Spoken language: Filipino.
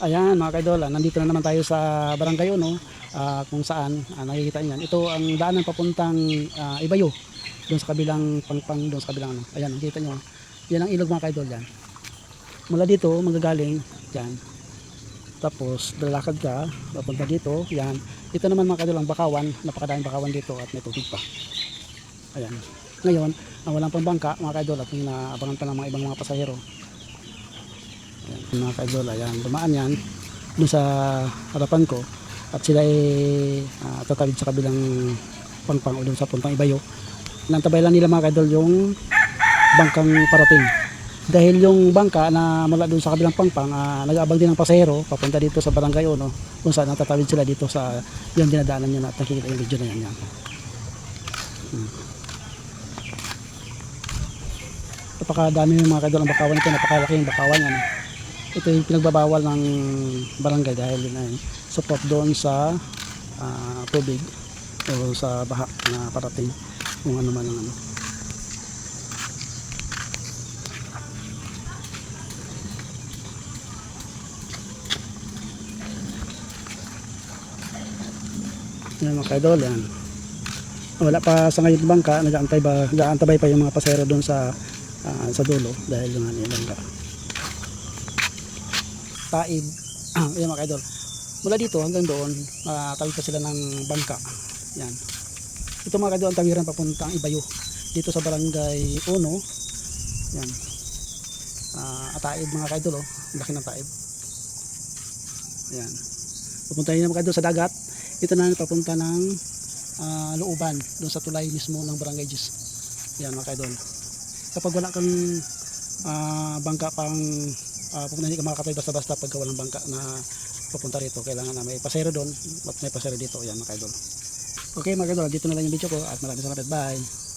Ayan mga kaidol, nandito na naman tayo sa Barangay Uno, kung saan nakikita niyo yan. Ito ang daanan papuntang Ibayo, doon sa kabilang pangpang, doon sa kabilang ano. Ayan, nakikita niyo. Yan ang ilog mga kaidol yan. Mula dito manggagaling yan. Tapos lalakad ka papunta dito, yan. Ito naman mga kaidol ang Bakawan, napakadaming Bakawan dito at may tubig pa. Ayan. Ngayon, walang pambangka mga kaidol at inaabangan pa ng mga ibang mga pasahero. Ayan, mga kaidol, ayan, dumaan yan doon sa harapan ko at sila ay tatawid sa kabilang pangpang o doon sa puntang Ibayo. Nantabay lang nila mga kaidol yung bangkang parating dahil yung bangka na mula doon sa kabilang pangpang nag-aabang din ng pasahero papunta dito sa Barangay Uno kung saan natatawid sila dito sa yung dinadaanan nyo na at nakikita yung video na yan. Napakadami yung mga kaidol ang Bakawan ito, napakalaki yung Bakawan yan. Ito yung pinagbabawal ng barangay dahil yun ay support doon sa tubig o sa baha na parating kung ano man ang ano. Yan mga kaidol, yan. Wala pa sa ngayon bangka, nag-aantabay pa yung mga pasahero doon sa dulo dahil yung bangka. Taib, yan mga kaidol. Mula dito hanggang doon, tawid pa sila ng bangka. Yan. Ito mga kaidol ang tawiran papuntang Ibayo. Dito sa Barangay Uno. Yan. Taib mga kaidol, oh. Laki ng taib. Yan. Pupunta nyo mga kaidol sa dagat. Ito na papunta ng looban, doon sa tulay mismo ng Barangay Gis. Yan mga kaidol. Kapag wala kang bangka pang pupunta, hindi ka makakatay basta-basta pagka walang bangka na papunta rito. Kailangan na may pasero doon at may pasero dito. Yan mga kaidol. Okay mga kaidol, dito na lang yung video ko at maraming salamat. Bye!